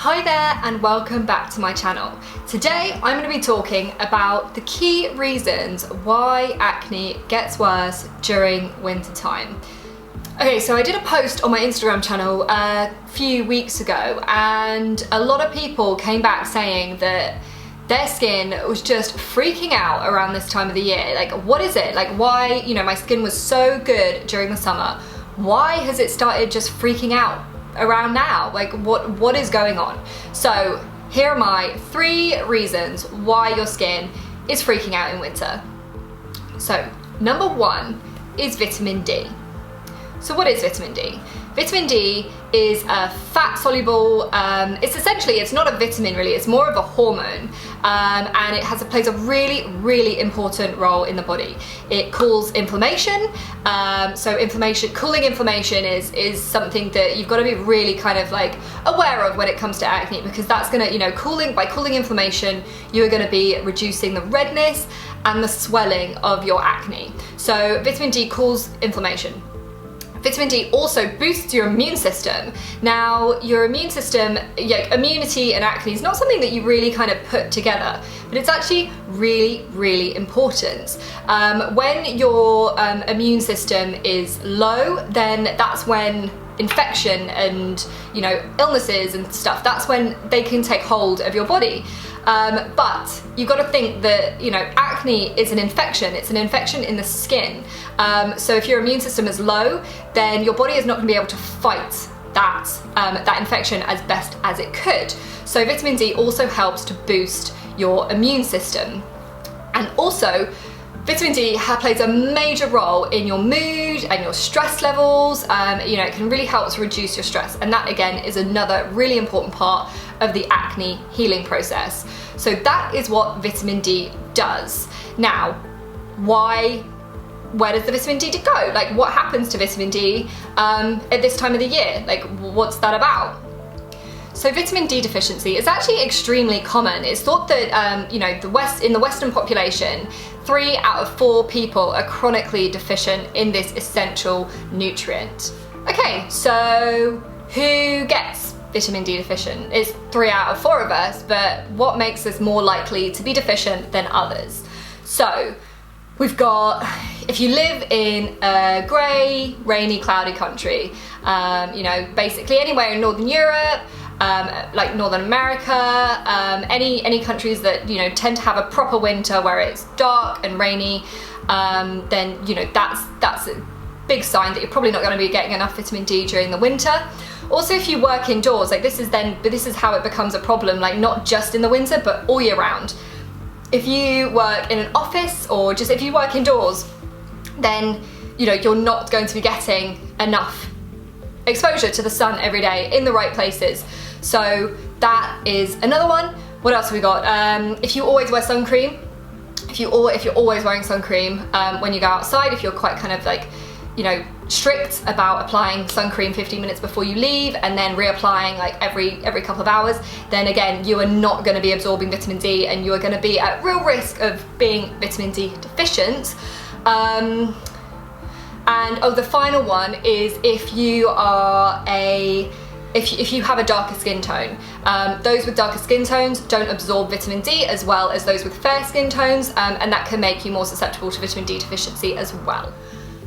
Hi there and welcome back to my channel. Today I'm going to be talking about the key reasons why acne gets worse during winter time. Okay, so I did a post on my Instagram channel a few weeks ago and a lot of people came back saying that their skin was just freaking out around this time of the year. Like, what is it? Like, why, my skin was so good during the summer. Why has it started just freaking out around now? Like, what is going on? So here are my 3 reasons why your skin is freaking out in winter. So number 1 is vitamin D. So what is vitamin D? Vitamin D is a fat soluble, it's not a vitamin really, it's more of a hormone, and it plays a really important role in the body. It cools inflammation, cooling inflammation is something that you've got to be really kind of like aware of when it comes to acne, because that's gonna, by cooling inflammation, you're gonna be reducing the redness and the swelling of your acne. So vitamin D cools inflammation. Vitamin D also boosts your immune system. Now, your immune system, immunity and acne is not something that you really kind of put together, but it's actually really important. When your immune system is low, then that's when infection and illnesses and stuff, that's when they can take hold of your body. But you've got to think that acne is an infection. It's an infection in the skin. So if your immune system is low, then your body is not going to be able to fight that infection as best as it could. So vitamin D also helps to boost your immune system. And also, vitamin D plays a major role in your mood and your stress levels. It can really help to reduce your stress, and that again is another really important part of the acne healing process. So that is what vitamin D does. Now, where does the vitamin D go? Like, what happens to vitamin D at this time of the year? Like, what's that about? So vitamin D deficiency is actually extremely common. It's thought that in the Western population, 3 out of 4 people are chronically deficient in this essential nutrient. Okay, so who gets vitamin D deficient? It's 3 out of 4 of us, but what makes us more likely to be deficient than others? So we've got, if you live in a grey, rainy, cloudy country, basically anywhere in Northern Europe, like Northern America, any countries that tend to have a proper winter where it's dark and rainy, then that's a big sign that you're probably not going to be getting enough vitamin D during the winter. Also, if you work indoors, this is how it becomes a problem, like not just in the winter but all year round. If you work in an office or just if you work indoors, then you're not going to be getting enough exposure to the sun every day in the right places. So that is another one. What else have we got? If you always wear sun cream, if you're always wearing sun cream when you go outside, if you're quite kind of like strict about applying sun cream 15 minutes before you leave and then reapplying like every couple of hours, then again you are not going to be absorbing vitamin D and you are going to be at real risk of being vitamin D deficient. And the final one is if you have a darker skin tone. Those with darker skin tones don't absorb vitamin D as well as those with fair skin tones, and that can make you more susceptible to vitamin D deficiency as well.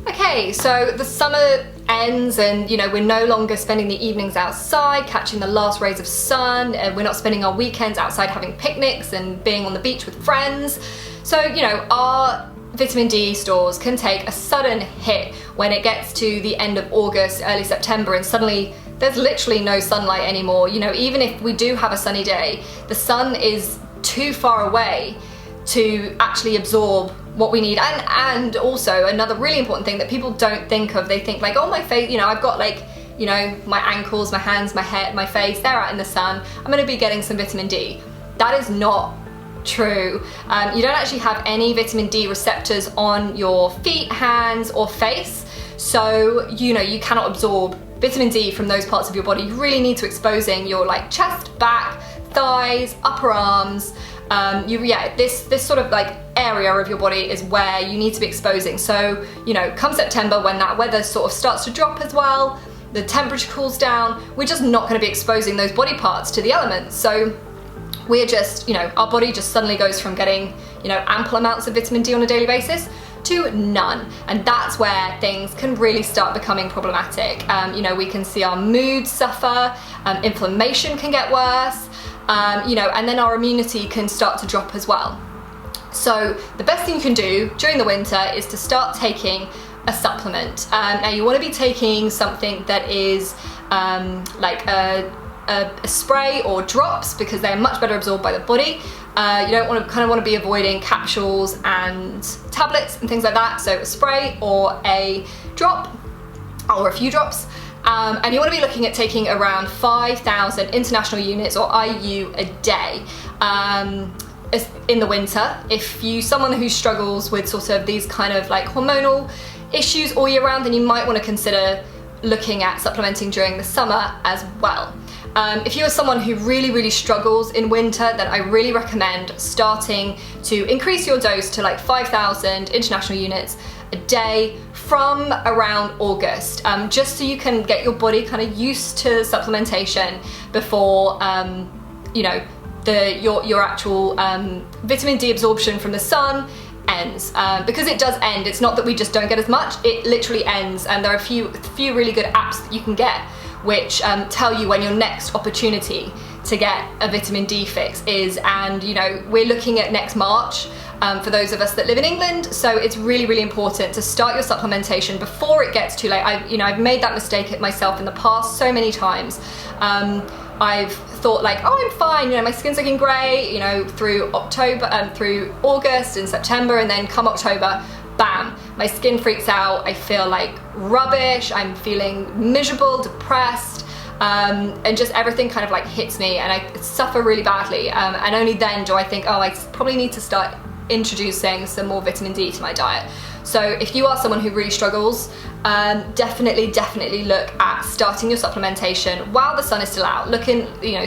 Okay, so the summer ends and we're no longer spending the evenings outside catching the last rays of sun, and we're not spending our weekends outside having picnics and being on the beach with friends. So our vitamin D stores can take a sudden hit when it gets to the end of August, early September, and suddenly there's literally no sunlight anymore. Even if we do have a sunny day, the sun is too far away to actually absorb what we need. And also another really important thing that people don't think of, they think like, oh, my face, I've got like, my ankles, my hands, my head, my face, they're out in the sun, I'm gonna be getting some vitamin D. That is not true. You don't actually have any vitamin D receptors on your feet, hands, or face. So, you cannot absorb vitamin D from those parts of your body. You really need to exposing your like chest, back, thighs, upper arms. This sort of like area of your body is where you need to be exposing. So, come September when that weather sort of starts to drop as well, the temperature cools down, we're just not going to be exposing those body parts to the elements. So we're just, our body just suddenly goes from getting, ample amounts of vitamin D on a daily basis to none. And that's where things can really start becoming problematic. We can see our mood suffer, inflammation can get worse, and then our immunity can start to drop as well. So the best thing you can do during the winter is to start taking a supplement. Now you want to be taking something that is like a spray or drops, because they're much better absorbed by the body. You don't want to be avoiding capsules and tablets and things like that. So a spray or a drop or a few drops. And you want to be looking at taking around 5,000 international units or IU a day. In the winter, if you're someone who struggles with sort of these kind of like hormonal issues all year round, then you might want to consider looking at supplementing during the summer as well. If you're someone who really struggles in winter, then I really recommend starting to increase your dose to like 5,000 international units a day from around August, just so you can get your body kind of used to supplementation before your actual vitamin D absorption from the sun ends. Because it does end, it's not that we just don't get as much, it literally ends, and there are a few really good apps that you can get which tell you when your next opportunity to get a vitamin D fix is, and we're looking at next March for those of us that live in England, so it's really important to start your supplementation before it gets too late. I've made that mistake myself in the past so many times. I've thought like, oh, I'm fine, my skin's looking great, through October, through August and September, and then come October, bam, my skin freaks out, I feel like rubbish, I'm feeling miserable, depressed, and just everything kind of like hits me, and I suffer really badly, and only then do I think, oh, I probably need to start introducing some more vitamin D to my diet. So if you are someone who really struggles, definitely look at starting your supplementation while the sun is still out.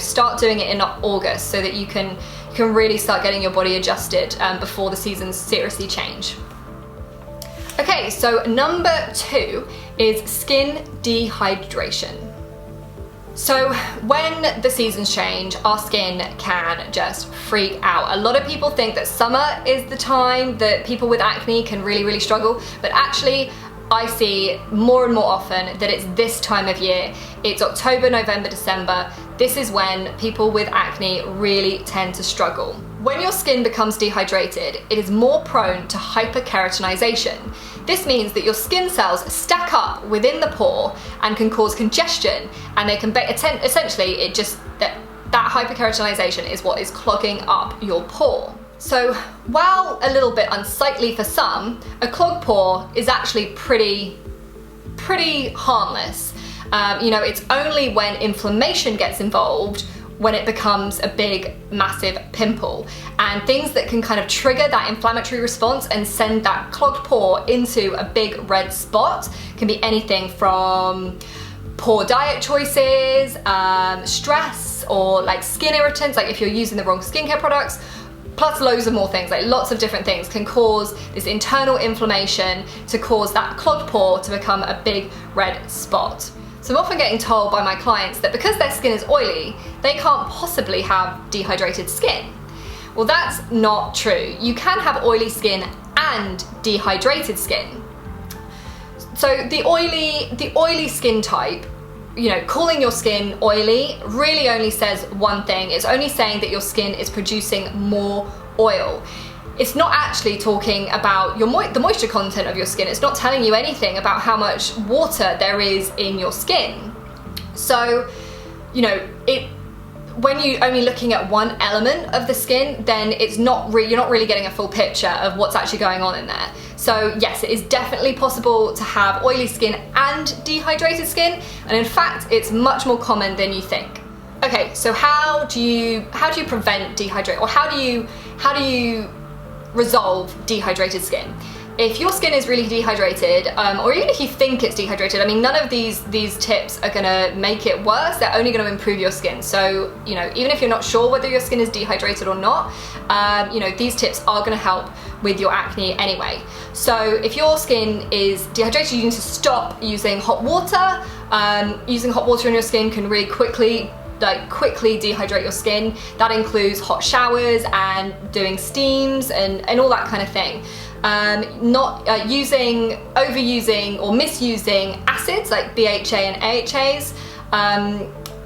Start doing it in August so that you can really start getting your body adjusted before the seasons seriously change. Okay, so number 2 is skin dehydration. So when the seasons change, our skin can just freak out. A lot of people think that summer is the time that people with acne can really struggle, but actually I see more and more often that it's this time of year. It's October, November, December. This is when people with acne really tend to struggle. When your skin becomes dehydrated, it is more prone to hyperkeratinization. This means that your skin cells stack up within the pore and can cause congestion, and they can essentially that hyperkeratinization is what is clogging up your pore. So while a little bit unsightly for some, a clogged pore is actually pretty harmless. It's only when inflammation gets involved when it becomes a big, massive pimple. And things that can kind of trigger that inflammatory response and send that clogged pore into a big red spot can be anything from poor diet choices, stress, or like skin irritants, like if you're using the wrong skincare products, plus loads of more things, like lots of different things can cause this internal inflammation to cause that clogged pore to become a big red spot. So I'm often getting told by my clients that because their skin is oily, they can't possibly have dehydrated skin. Well, that's not true. You can have oily skin and dehydrated skin. So the oily skin type, calling your skin oily really only says one thing. It's only saying that your skin is producing more oil. It's not actually talking about the moisture content of your skin. It's not telling you anything about how much water there is in your skin. So, when you're only looking at one element of the skin, then you're not really getting a full picture of what's actually going on in there. So yes, it is definitely possible to have oily skin and dehydrated skin, and in fact, it's much more common than you think. Okay, so how do you prevent dehydration, or how do you resolve dehydrated skin? if your skin is really dehydrated, or even if you think it's dehydrated, I mean, none of these tips are gonna make it worse. They're only gonna improve your skin. So, you know, even if you're not sure whether your skin is dehydrated or not, you know, these tips are gonna help with your acne anyway. So if your skin is dehydrated, you need to stop using hot water. Using hot water in your skin can really quickly dehydrate your skin. That includes hot showers and doing steams and all that kind of thing. Not overusing or misusing acids like BHA and AHAs.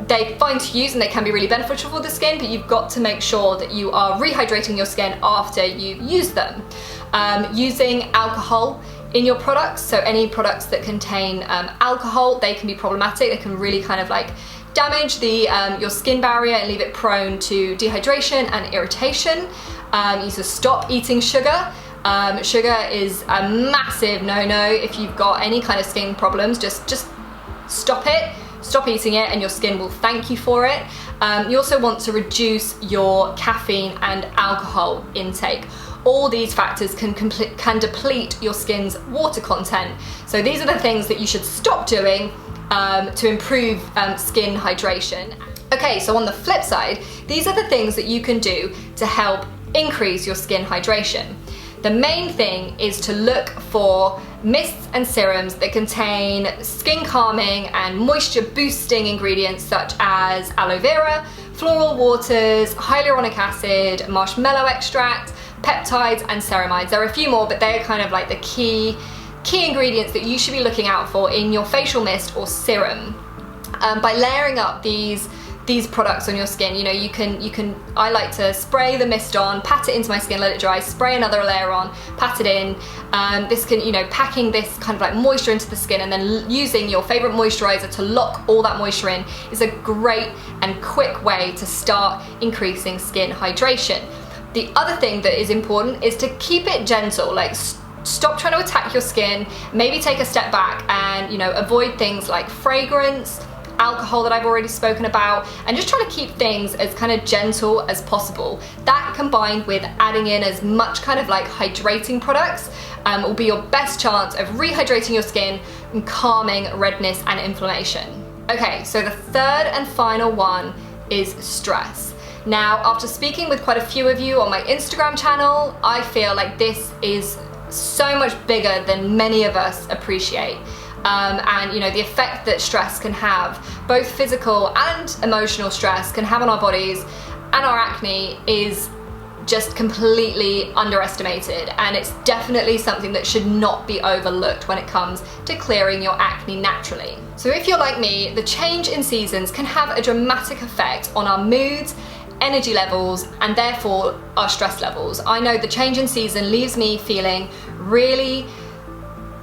They're fine to use and they can be really beneficial for the skin, but you've got to make sure that you are rehydrating your skin after you use them. Using alcohol in your products, so any products that contain alcohol, they can be problematic. They can really kind of like damage your skin barrier and leave it prone to dehydration and irritation. You need to stop eating sugar. Sugar is a massive no-no. If you've got any kind of skin problems, just stop it. Stop eating it and your skin will thank you for it. You also want to reduce your caffeine and alcohol intake. All these factors can deplete your skin's water content. So these are the things that you should stop doing to improve skin hydration. Okay, so on the flip side, these are the things that you can do to help increase your skin hydration. The main thing is to look for mists and serums that contain skin calming and moisture boosting ingredients such as aloe vera, floral waters, hyaluronic acid, marshmallow extract, peptides and ceramides. There are a few more, but they're kind of like the key ingredients that you should be looking out for in your facial mist or serum. By layering up these products on your skin, you know, I like to spray the mist on, pat it into my skin, let it dry, spray another layer on, pat it in. This can, you know, packing this kind of like moisture into the skin and then using your favorite moisturizer to lock all that moisture in is a great and quick way to start increasing skin hydration. The other thing that is important is to keep it gentle, like stop trying to attack your skin, maybe take a step back and, you know, avoid things like fragrance, alcohol that I've already spoken about, and just trying to keep things as kind of gentle as possible. That combined with adding in as much kind of like hydrating products will be your best chance of rehydrating your skin and calming redness and inflammation. Okay, so the third and final one is stress. Now, after speaking with quite a few of you on my Instagram channel, I feel like this is so much bigger than many of us appreciate. And you know, the effect that stress can have, both physical and emotional stress can have on our bodies and our acne is just completely underestimated, and it's definitely something that should not be overlooked when it comes to clearing your acne naturally. So if you're like me, the change in seasons can have a dramatic effect on our moods, energy levels, and therefore our stress levels. I know the change in season leaves me feeling really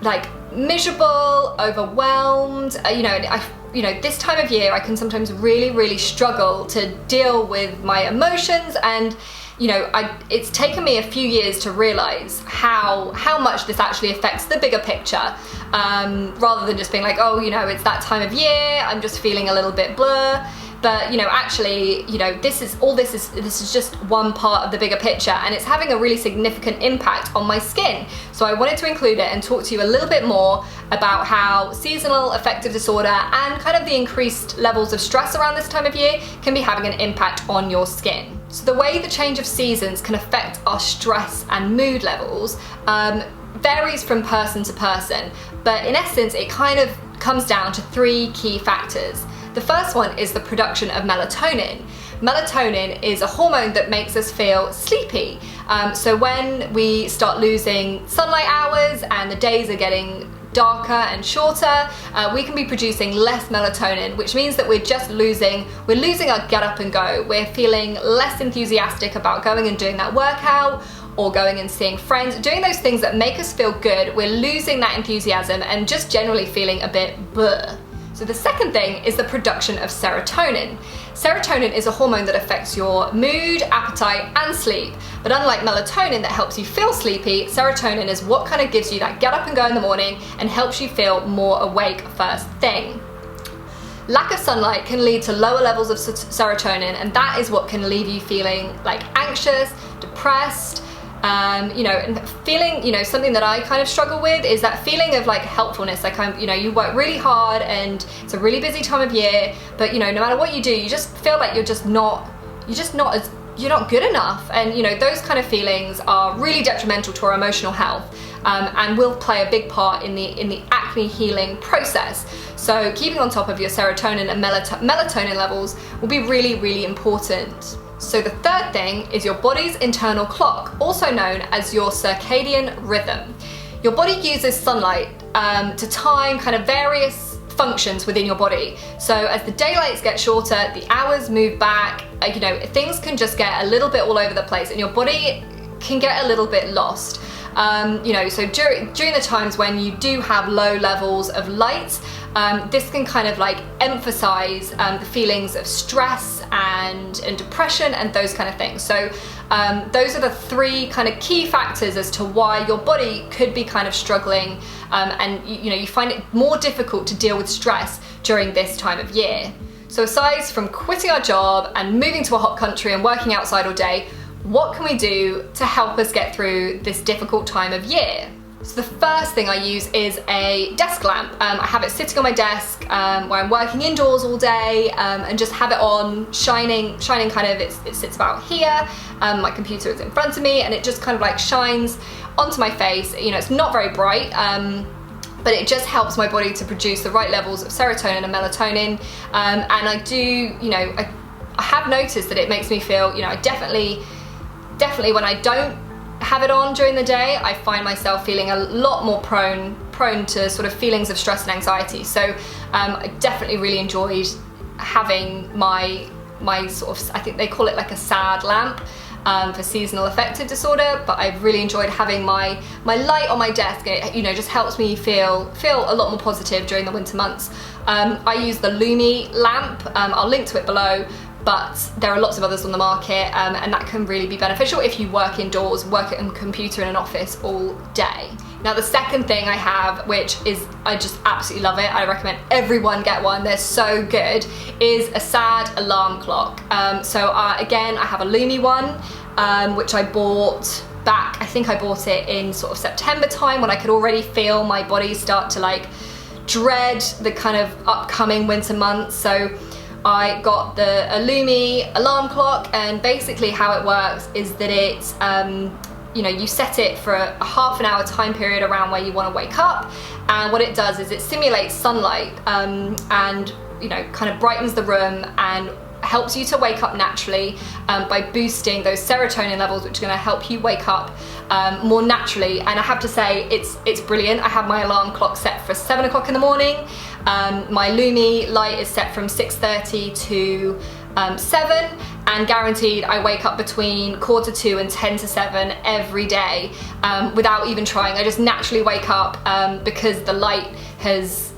like miserable, overwhelmed. This time of year I can sometimes really struggle to deal with my emotions, and you know, it's taken me a few years to realize how much this actually affects the bigger picture, rather than just being like, oh, you know, it's that time of year, I'm just feeling a little bit blur. But you know, actually, you know, this is just one part of the bigger picture, and it's having a really significant impact on my skin. So I wanted to include it and talk to you a little bit more about how seasonal affective disorder and kind of the increased levels of stress around this time of year can be having an impact on your skin. So the way the change of seasons can affect our stress and mood levels varies from person to person, but in essence, it kind of comes down to three key factors. The first one is the production of melatonin. Melatonin is a hormone that makes us feel sleepy. So when we start losing sunlight hours and the days are getting darker and shorter, we can be producing less melatonin, which means that we're losing our get up and go. We're feeling less enthusiastic about going and doing that workout or going and seeing friends, doing those things that make us feel good. We're losing that enthusiasm and just generally feeling a bit bleh. So the second thing is the production of serotonin. Serotonin is a hormone that affects your mood, appetite, and sleep. But unlike melatonin that helps you feel sleepy, serotonin is what kind of gives you that get up and go in the morning and helps you feel more awake first thing. Lack of sunlight can lead to lower levels of serotonin, and that is what can leave you feeling like anxious, depressed, You know, and feeling, you know, something that I kind of struggle with is that feeling of like helpfulness. Like you know, you work really hard and it's a really busy time of year, but you know, no matter what you do, you just feel like you're not good enough. And you know, those kind of feelings are really detrimental to our emotional health, and will play a big part in the acne healing process. So keeping on top of your serotonin and melatonin levels will be really, really important. So the third thing is your body's internal clock, also known as your circadian rhythm. Your body uses sunlight to time kind of various functions within your body. So as the daylights get shorter, the hours move back, you know, things can just get a little bit all over the place and your body can get a little bit lost. You know, so during the times when you do have low levels of light, this can kind of like emphasize the feelings of stress and depression and those kind of things. So those are the three kind of key factors as to why your body could be kind of struggling, and you know, you find it more difficult to deal with stress during this time of year. So aside from quitting our job and moving to a hot country and working outside all day, what can we do to help us get through this difficult time of year? So the first thing I use is a desk lamp. I have it sitting on my desk where I'm working indoors all day, and just have it on, shining kind of, it sits about here. My computer is in front of me and it just kind of like shines onto my face. You know, it's not very bright, but it just helps my body to produce the right levels of serotonin and melatonin. And I do, you know, I have noticed that it makes me feel, you know, I definitely when I don't have it on during the day, I find myself feeling a lot more prone to sort of feelings of stress and anxiety. So I definitely really enjoyed having my sort of, I think they call it like a SAD lamp, for seasonal affective disorder, but I've really enjoyed having my light on my desk. It, you know, just helps me feel a lot more positive during the winter months. I use the Lumi lamp, I'll link to it below, but there are lots of others on the market, and that can really be beneficial if you work indoors, work at a computer in an office all day. Now the second thing I have, which is, I just absolutely love it, I recommend everyone get one, they're so good, is a SAD alarm clock. Again, I have a Lumi one, which I bought back, I think I bought it in sort of September time, when I could already feel my body start to like dread the kind of upcoming winter months. So I got the Lumi alarm clock, and basically how it works is that it's, you know, you set it for a half an hour time period around where you want to wake up, and what it does is it simulates sunlight, and you know, kind of brightens the room and helps you to wake up naturally, by boosting those serotonin levels, which are going to help you wake up more naturally. And I have to say, it's brilliant. I have my alarm clock set for 7 o'clock in the morning. My Lumi light is set from 6:30 to 7, and guaranteed I wake up between 2:45 and 10 to 7 every day, without even trying. I just naturally wake up, because the light has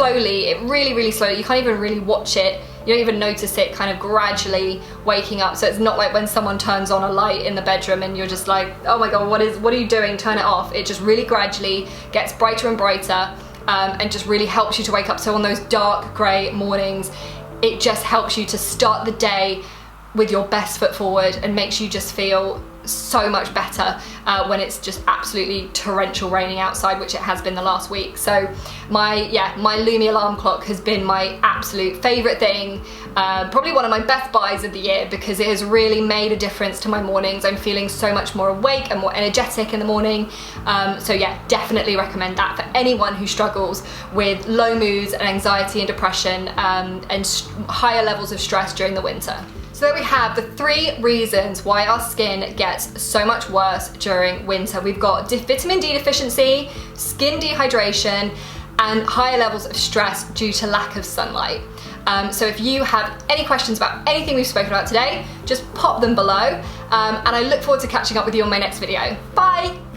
really slowly, you can't even really watch it, you don't even notice it kind of gradually waking up. So it's not like when someone turns on a light in the bedroom and you're just like, oh my god, what are you doing, turn it off. It just really gradually gets brighter and brighter, and just really helps you to wake up. So on those dark grey mornings, it just helps you to start the day with your best foot forward and makes you just feel so much better when it's just absolutely torrential raining outside, which it has been the last week. So my Lumi alarm clock has been my absolute favourite thing, probably one of my best buys of the year, because it has really made a difference to my mornings. I'm feeling so much more awake and more energetic in the morning. So yeah, definitely recommend that for anyone who struggles with low moods and anxiety and depression, and higher levels of stress during the winter. So there we have the 3 reasons why our skin gets so much worse during winter. We've got vitamin D deficiency, skin dehydration, and higher levels of stress due to lack of sunlight. So if you have any questions about anything we've spoken about today, just pop them below, and I look forward to catching up with you on my next video. Bye!